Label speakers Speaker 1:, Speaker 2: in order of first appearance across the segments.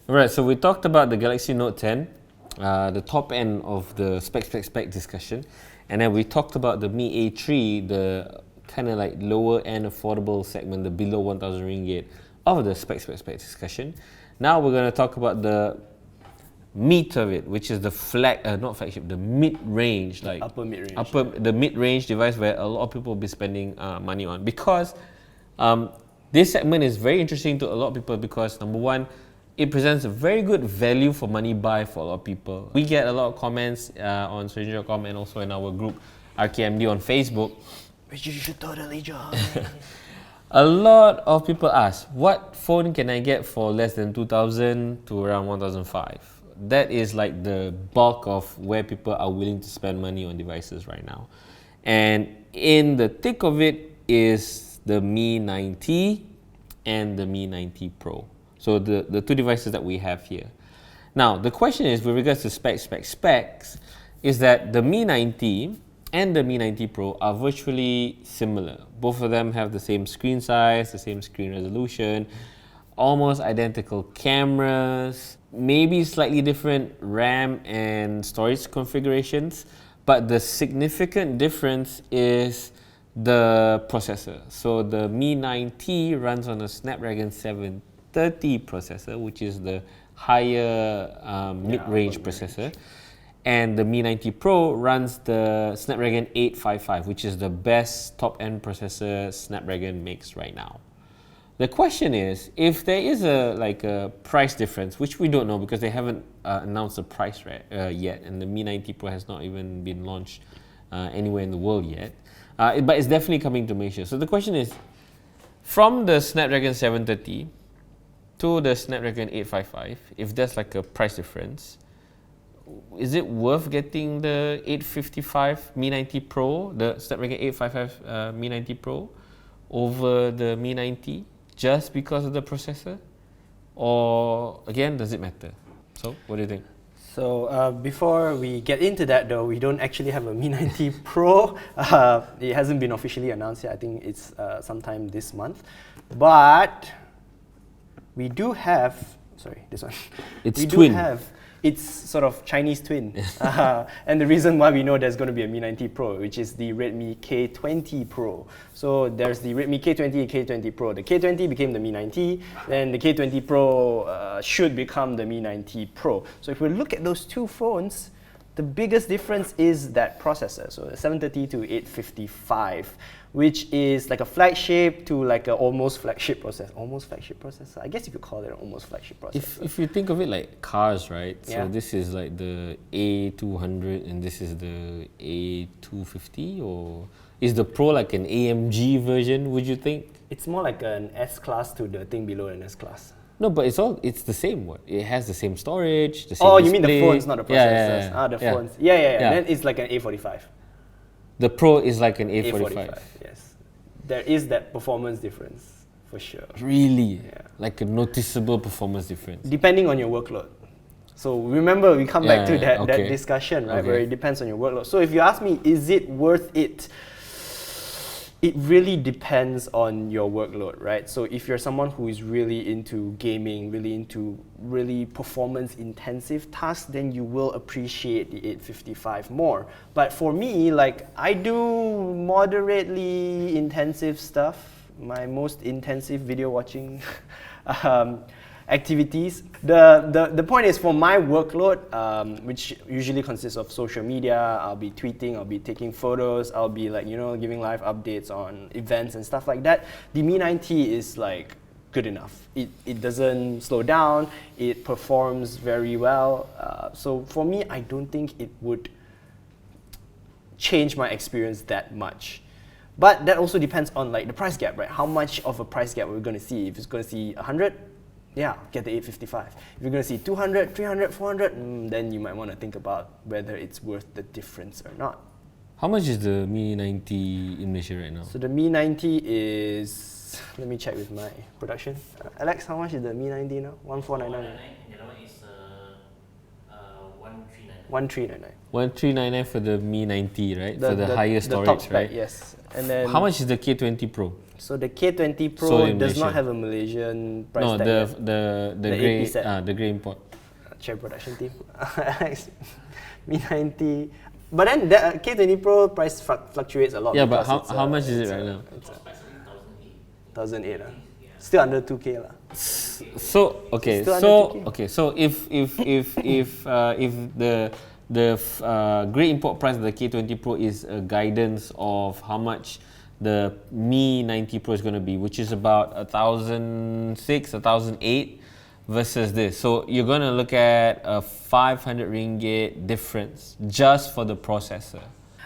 Speaker 1: Right, so we talked about the Galaxy Note 10, the top end of the spec discussion, and then we talked about the Mi A3, the kind of like lower end affordable segment, the below 1,000 ringgit of the spec discussion. Now we're going to talk about the meat of it, which is the not flagship, the mid-range, like
Speaker 2: upper mid-range,
Speaker 1: the mid-range device where a lot of people will be spending money on, because this segment is very interesting to a lot of people because number one, it presents a very good value for money buy for a lot of people. We get a lot of comments on Stranger.com and also in our group RKMD on Facebook,
Speaker 2: which you should totally join.
Speaker 1: A lot of people ask, what phone can I get for less than 2,000 to around 1,005? That is like the bulk of where people are willing to spend money on devices right now. And in the thick of it is the Mi 9T and the Mi 9T Pro. So the two devices that we have here. Now, the question is, with regards to specs, is that the Mi 9T and the Mi 9T Pro are virtually similar. Both of them have the same screen size, the same screen resolution, almost identical cameras, maybe slightly different RAM and storage configurations, but the significant difference is the processor. So the Mi 9T runs on a Snapdragon 730 processor, which is the higher mid-range processor. And the Mi 9T Pro runs the Snapdragon 855, which is the best top-end processor Snapdragon makes right now. The question is, if there is a price difference, which we don't know because they haven't announced the price yet, and the Mi 9T Pro has not even been launched anywhere in the world yet, but it's definitely coming to Malaysia. So the question is, from the Snapdragon 730 to the Snapdragon 855, if there's like a price difference, is it worth getting the 855 Mi 9T Pro, the Snapdragon 855 Mi 9T Pro, over the Mi 9T just because of the processor? Or again, does it matter? So, what do you think?
Speaker 2: So before we get into that though, we don't actually have a Mi 9T Pro. It hasn't been officially announced yet. I think it's sometime this month. But we do have, sorry, this one.
Speaker 1: It's twin.
Speaker 2: Do have its sort of Chinese twin. And the reason why we know there's going to be a Mi 9T Pro, which is the Redmi K20 Pro. So there's the Redmi K20 and K20 Pro. The K20 became the Mi 9T, then the K20 Pro should become the Mi 9T Pro. So if we look at those two phones, the biggest difference is that processor. So the 730 to 855, which is like a flagship to like an almost flagship processor. Almost flagship processor? I guess you could call it an almost flagship processor.
Speaker 1: If you think of it like cars, right?
Speaker 2: Yeah.
Speaker 1: So this is like the A200 and this is the A250, or is the Pro like an AMG version, would you think?
Speaker 2: It's more like an S-Class to the thing below an S-Class.
Speaker 1: No, but it's the same one. It has the same storage, the same
Speaker 2: Oh,
Speaker 1: display.
Speaker 2: you mean the phones, not the processors.
Speaker 1: Yeah.
Speaker 2: The phones. Yeah. Then it's like an A45.
Speaker 1: The Pro is like an A45.
Speaker 2: Yes. There is that performance difference, for sure.
Speaker 1: Really?
Speaker 2: Yeah.
Speaker 1: Like a noticeable performance difference?
Speaker 2: Depending on your workload. So remember, we come back to that discussion, right, where it depends on your workload. So if you ask me, is it worth it? It really depends on your workload, right? So if you're someone who is really into gaming, really into really performance-intensive tasks, then you will appreciate the 855 more. But for me, like, I do moderately intensive stuff. My most intensive video watching activities. The point is, for my workload, which usually consists of social media, I'll be tweeting, I'll be taking photos, I'll be like, giving live updates on events and stuff like that. The Mi 9T is like good enough. It doesn't slow down, it performs very well. So for me, I don't think it would change my experience that much. But that also depends on like the price gap, right? How much of a price gap we're going to see. If it's going to see 100, yeah, get the 855. If you're going to see 200, 300, 400, then you might want to think about whether it's worth the difference or not.
Speaker 1: How much is the Mi 9T in Malaysia right now?
Speaker 2: So the Mi 9T is, let me check with my production. Alex, how much is the Mi 9T now? 1499.
Speaker 3: The other one is
Speaker 2: 1399.
Speaker 1: 1399 for the Mi 90, right? For the higher
Speaker 2: the
Speaker 1: storage,
Speaker 2: top spec,
Speaker 1: right?
Speaker 2: yes. And then
Speaker 1: How much is the K20 Pro?
Speaker 2: So the K20 Pro
Speaker 1: Sold in
Speaker 2: does not
Speaker 1: Malaysia.
Speaker 2: have a Malaysian price
Speaker 1: No,
Speaker 2: tag
Speaker 1: the
Speaker 2: yet.
Speaker 1: the
Speaker 2: The
Speaker 1: grey
Speaker 2: AP set.
Speaker 1: the grey import.
Speaker 2: Check production team. Mi 90. But then the K20 Pro price fluctuates a lot.
Speaker 1: Yeah, but
Speaker 2: because
Speaker 1: how much is it right now?
Speaker 2: It's 1,008. Still under 2K lah.
Speaker 1: So okay,
Speaker 2: Still
Speaker 1: so
Speaker 2: under 2K.
Speaker 1: okay, so if the grey import price of the K20 Pro is a guidance of how much the Mi 90 Pro is going to be, which is about 1,006, 1,008 versus this. So you're going to look at a 500 ringgit difference just for the processor.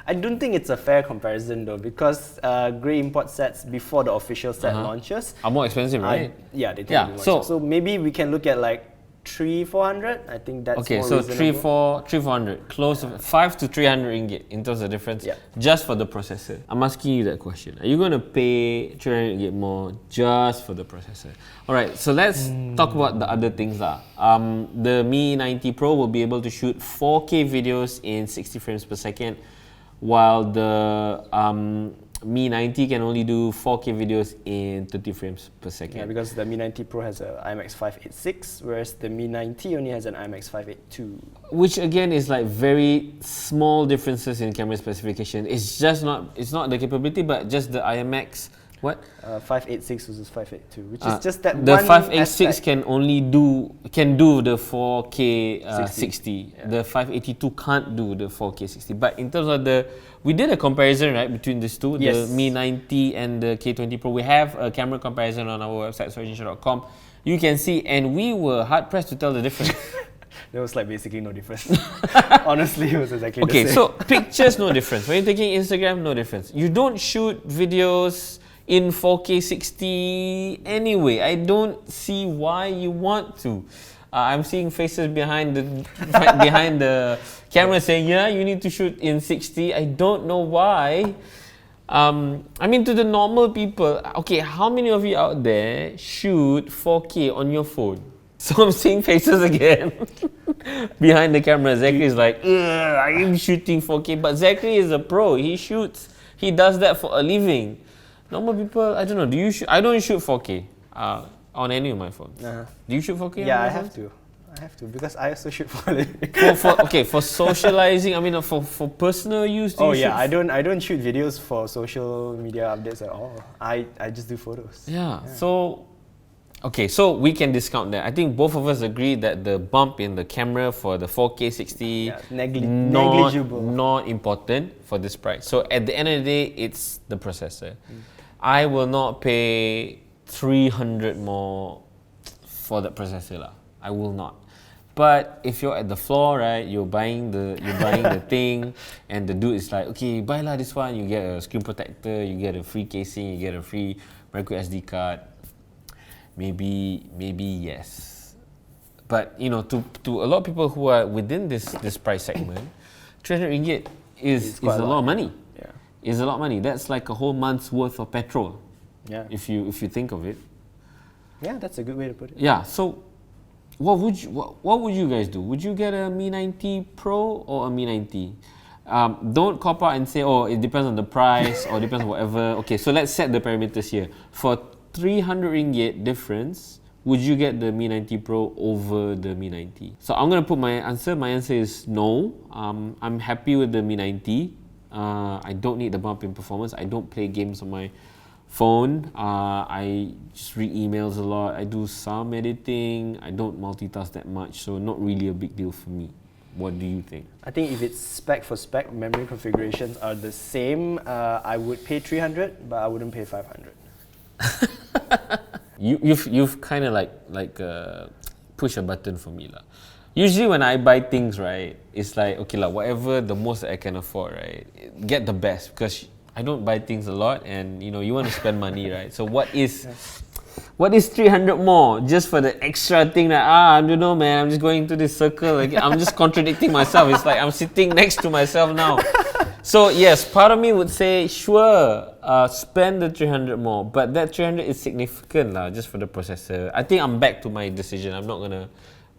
Speaker 2: I don't think it's a fair comparison though, because grey import sets before the official set launches
Speaker 1: Are more expensive, right?
Speaker 2: yeah, they tend
Speaker 1: Yeah,
Speaker 2: to be more
Speaker 1: so-
Speaker 2: expensive. So maybe we can look at like 300-400. I think that's
Speaker 1: Okay,
Speaker 2: more
Speaker 1: so
Speaker 2: reasonable.
Speaker 1: 300, close to 5 to 300 ringgit in terms of difference,
Speaker 2: Yeah.
Speaker 1: just for the processor. I'm asking you that question. Are you going to pay 300 ringgit more just for the processor? All right, so let's talk about the other things lah. The Mi 90 Pro will be able to shoot 4K videos in 60 frames per second, while the Mi 90 can only do 4K videos in 30 frames per second.
Speaker 2: Yeah, because the Mi 90 Pro has an IMX 586, whereas the Mi 90 only has an IMX 582.
Speaker 1: Which again is like very small differences in camera specification. It's just not, it's not the capability, but just the IMX. What?
Speaker 2: 586 versus 582, which is just that
Speaker 1: the
Speaker 2: one
Speaker 1: 586
Speaker 2: aspect.
Speaker 1: can only do the 4K 60.
Speaker 2: Yeah.
Speaker 1: The 582 can't do the 4K 60. But in terms of we did a comparison, right, between these two,
Speaker 2: Yes.
Speaker 1: the Mi 90 and the K20 Pro. We have a camera comparison on our website, soyginshow.com. You can see, and we were hard pressed to tell the difference.
Speaker 2: There was like basically no difference. Honestly, it was exactly
Speaker 1: Okay,
Speaker 2: the same.
Speaker 1: so pictures, no difference. When you're taking Instagram, no difference. You don't shoot videos in 4K 60 anyway. I don't see why you want to. I'm seeing faces behind the camera saying, yeah, you need to shoot in 60. I don't know why. I mean, to the normal people, okay, how many of you out there shoot 4K on your phone? So I'm seeing faces again behind the camera. Zachary is like, I am shooting 4K, but Zachary is a pro. He does that for a living. Normal people, I don't know. Do you shoot? I don't shoot 4K on any of my phones. Do you shoot 4K?
Speaker 2: Yeah,
Speaker 1: on
Speaker 2: I
Speaker 1: your
Speaker 2: have
Speaker 1: phones?
Speaker 2: to. I have to because I also shoot for a living.
Speaker 1: For socializing, I mean, for personal use. Do
Speaker 2: Oh
Speaker 1: you
Speaker 2: yeah,
Speaker 1: shoot
Speaker 2: I don't shoot videos for social media updates at all. I just do photos.
Speaker 1: Yeah. So, okay, so we can discount that. I think both of us agree that the bump in the camera for the 4K 60
Speaker 2: Yeah, negligible.
Speaker 1: not important for this price. So at the end of the day, it's the processor. I will not pay 300 more for that processor lah. I will not. But if you're at the floor, right, you're buying the thing, and the dude is like, okay, buy lah this one. You get a screen protector, you get a free casing, you get a free micro SD card. Maybe yes. But you know, to a lot of people who are within this price segment, 300 ringgit is a lot of money.
Speaker 2: Yeah.
Speaker 1: Is a lot of money. That's like a whole month's worth of petrol.
Speaker 2: Yeah.
Speaker 1: If you think of it.
Speaker 2: Yeah, that's a good way to put it.
Speaker 1: Yeah. So, what would you guys do? Would you get a Mi 90 Pro or a Mi 90? Don't cop out and say, oh, it depends on the price or depends on whatever. Okay, so let's set the parameters here. For 300 ringgit difference, would you get the Mi 90 Pro over the Mi 90? So I'm gonna put my answer. My answer is no. I'm happy with the Mi 90. I don't need the bump in performance. I don't play games on my phone. I just read emails a lot. I do some editing. I don't multitask that much, so not really a big deal for me. What do you think?
Speaker 2: I think if it's spec for spec, memory configurations are the same. I would pay 300, but I wouldn't pay 500.
Speaker 1: You've kind of like push a button for me lah. Usually when I buy things, right, it's like, okay lah, whatever the most I can afford, right, get the best, because I don't buy things a lot, and you know, you want to spend money, right? So what is 300 more just for the extra thing that I don't know, man, I'm just going to this circle, like, I'm just contradicting myself. It's like I'm sitting next to myself now. So yes, part of me would say, sure, spend the 300 more, but that 300 is significant lah, just for the processor. I think I'm back to my decision. I'm not gonna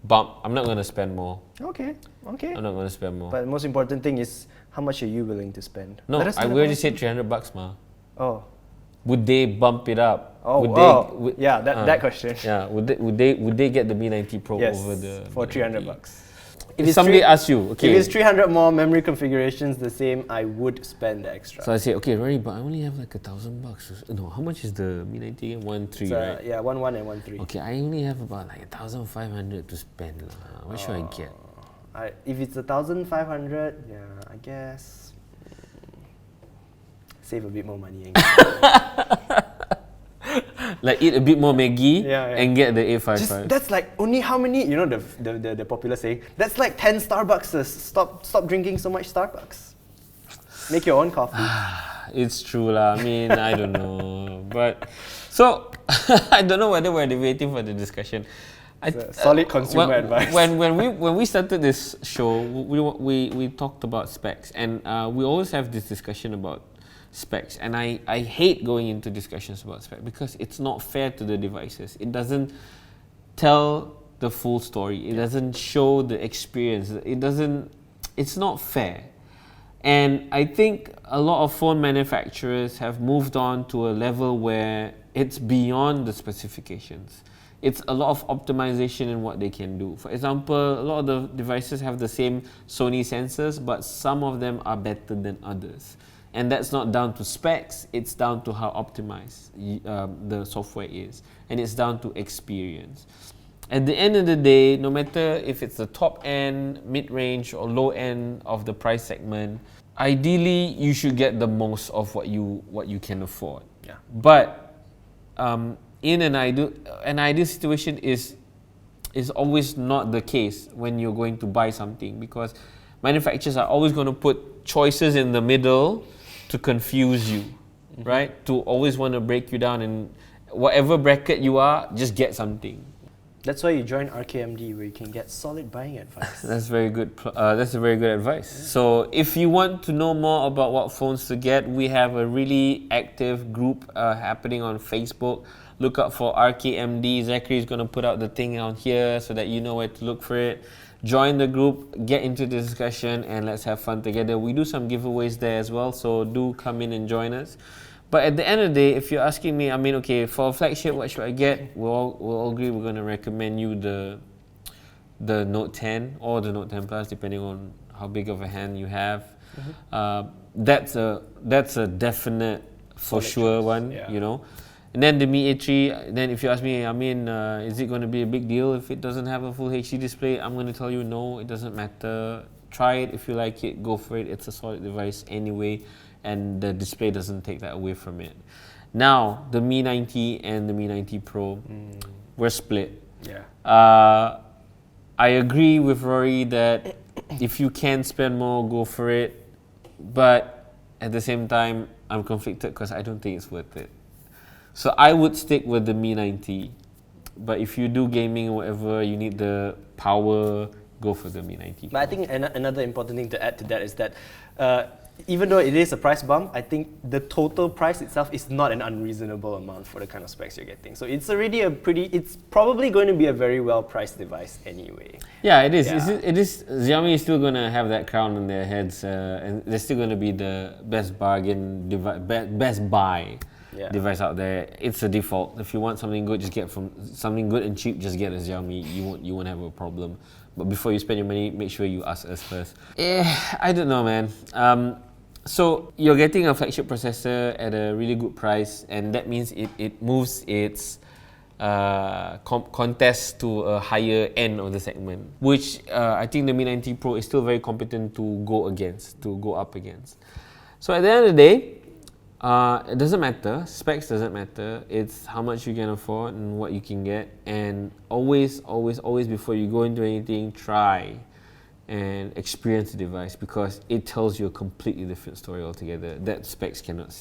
Speaker 1: bump. I'm not gonna spend more.
Speaker 2: Okay.
Speaker 1: I'm not gonna spend more.
Speaker 2: But the most important thing is how much are you willing to spend?
Speaker 1: No,
Speaker 2: Let us
Speaker 1: I
Speaker 2: know
Speaker 1: already
Speaker 2: about
Speaker 1: said
Speaker 2: it.
Speaker 1: $300, ma.
Speaker 2: Oh.
Speaker 1: Would they bump it up?
Speaker 2: Yeah, that question.
Speaker 1: Yeah, would they get the Mi 90 Pro
Speaker 2: Yes,
Speaker 1: over the
Speaker 2: for
Speaker 1: Mi 90?
Speaker 2: $300.
Speaker 1: If somebody asks you,
Speaker 2: If
Speaker 1: okay,
Speaker 2: it's 300 more memory configurations the same, I would spend the extra.
Speaker 1: so I say, okay, Rory, but I only have like $1,000. No, how much is the Mi 90 again? 1.3, right?
Speaker 2: Yeah, 1.1 and 1.3.
Speaker 1: Okay, I only have about like 1,500 to spend. What should I get?
Speaker 2: If it's 1,500, yeah, I guess save a bit more money.
Speaker 1: Like eat a bit more Maggi
Speaker 2: Yeah.
Speaker 1: and get the 855.
Speaker 2: That's like only how many? You know the popular saying. That's like 10 Starbucks. Stop drinking so much Starbucks. Make your own coffee.
Speaker 1: It's true lah. I mean, I don't know, but so I don't know whether we're waiting for the discussion.
Speaker 2: Solid consumer advice.
Speaker 1: When we started this show, we talked about specs, and we always have this discussion about specs, and I hate going into discussions about specs because it's not fair to the devices. It doesn't tell the full story. It doesn't show the experience. It's not fair. And I think a lot of phone manufacturers have moved on to a level where it's beyond the specifications. It's a lot of optimization in what they can do. For example, a lot of the devices have the same Sony sensors, but some of them are better than others. And that's not down to specs, it's down to how optimized the software is. And it's down to experience. At the end of the day, no matter if it's the top end, mid-range or low end of the price segment, ideally you should get the most of what you can afford.
Speaker 2: Yeah.
Speaker 1: But in an ideal situation is always not the case when you're going to buy something, because manufacturers are always going to put choices in the middle to confuse you, right? To always want to break you down, and whatever bracket you are, just get something.
Speaker 2: That's why you join RKMD, where you can get solid buying advice.
Speaker 1: That's very good. That's a very good advice. Yeah. So if you want to know more about what phones to get, we have a really active group happening on Facebook. Look out for RKMD. Zachary is going to put out the thing on here so that you know where to look for it. Join the group, get into the discussion, and let's have fun together. We do some giveaways there as well, so do come in and join us. But at the end of the day, if you're asking me, I mean, okay, for a flagship, what should I get? We'll all agree we're going to recommend you the Note 10 or the Note 10 Plus, depending on how big of a hand you have. That's a definite for sure one,
Speaker 2: yeah.
Speaker 1: You know. And then the Mi A3, then if you ask me, I mean, is it going to be a big deal if it doesn't have a full HD display? I'm going to tell you no, it doesn't matter. Try it. If you like it, go for it. It's a solid device anyway, and the display doesn't take that away from it. Now, the Mi 90 and the Mi 90 Pro, we're split.
Speaker 2: Yeah.
Speaker 1: I agree with Rory that if you can spend more, go for it. But at the same time, I'm conflicted because I don't think it's worth it. So I would stick with the Mi 90. But if you do gaming or whatever, you need the power, go for the Mi 90.
Speaker 2: But I think another important thing to add to that is that even though it is a price bump, I think the total price itself is not an unreasonable amount for the kind of specs you're getting. So it's already it's probably going to be a very well-priced device anyway.
Speaker 1: Yeah, it is.
Speaker 2: Yeah.
Speaker 1: It is. Xiaomi is still going to have that crown on their heads, and they're still going to be the best bargain best buy device out there. It's a default. If you want something good, just get something good and cheap. Just get a Xiaomi. You won't have a problem. But before you spend your money, make sure you ask us first. I don't know, man. So you're getting a flagship processor at a really good price, and that means it moves its contest to a higher end of the segment, which I think the Mi 90 Pro is still very competent to go up against. So at the end of the day, it doesn't matter, specs doesn't matter, it's how much you can afford and what you can get. And always before you go into anything, try and experience the device, because it tells you a completely different story altogether that specs cannot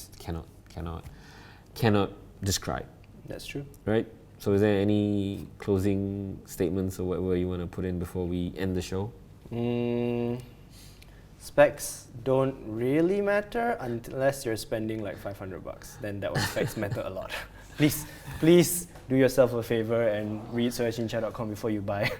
Speaker 1: describe.
Speaker 2: That's true.
Speaker 1: Right? So is there any closing statements or whatever you want to put in before we end the show?
Speaker 2: Specs don't really matter unless you're spending like $500. Then that one specs matter a lot. Please do yourself a favor and read searchinchat.com before you buy.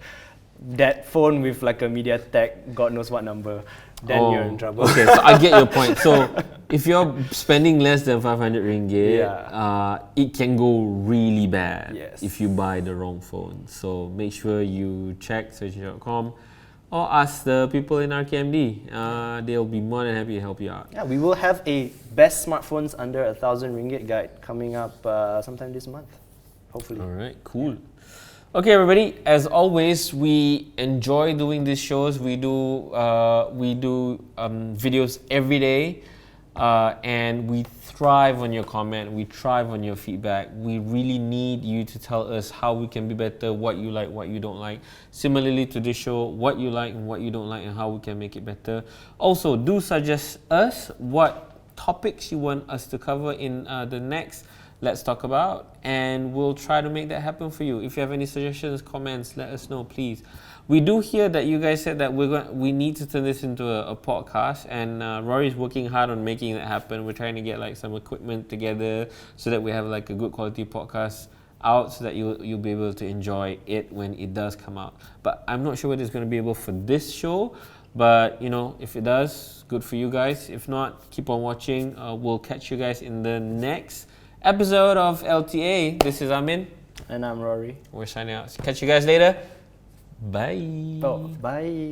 Speaker 2: that phone with like a MediaTek, God knows what number, then you're in trouble.
Speaker 1: Okay, so I get your point. So if you're spending less than 500 ringgit, it can go really bad if you buy the wrong phone. So make sure you check search.com or ask the people in RKMD. They'll be more than happy to help you out.
Speaker 2: Yeah, we will have a best smartphones under 1,000 ringgit guide coming up sometime this month, hopefully.
Speaker 1: All right, cool. Okay, everybody. As always, we enjoy doing these shows. We do videos every day, and we thrive on your comment. We thrive on your feedback. We really need you to tell us how we can be better, what you like, what you don't like. Similarly to this show, what you like and what you don't like, and how we can make it better. Also, do suggest us what topics you want us to cover in the next Let's Talk About, and we'll try to make that happen for you. If you have any suggestions, comments, let us know, please. We do hear that you guys said that we need to turn this into a podcast, and Rory's working hard on making that happen. We're trying to get like some equipment together so that we have like a good quality podcast out, so that you'll be able to enjoy it when it does come out. But I'm not sure whether it's going to be able for this show. But you know, if it does, good for you guys. If not, keep on watching. We'll catch you guys in the next episode of LTA. This is Amin.
Speaker 2: And I'm Rory.
Speaker 1: We're signing out. Catch you guys later. Bye.
Speaker 2: Oh, bye.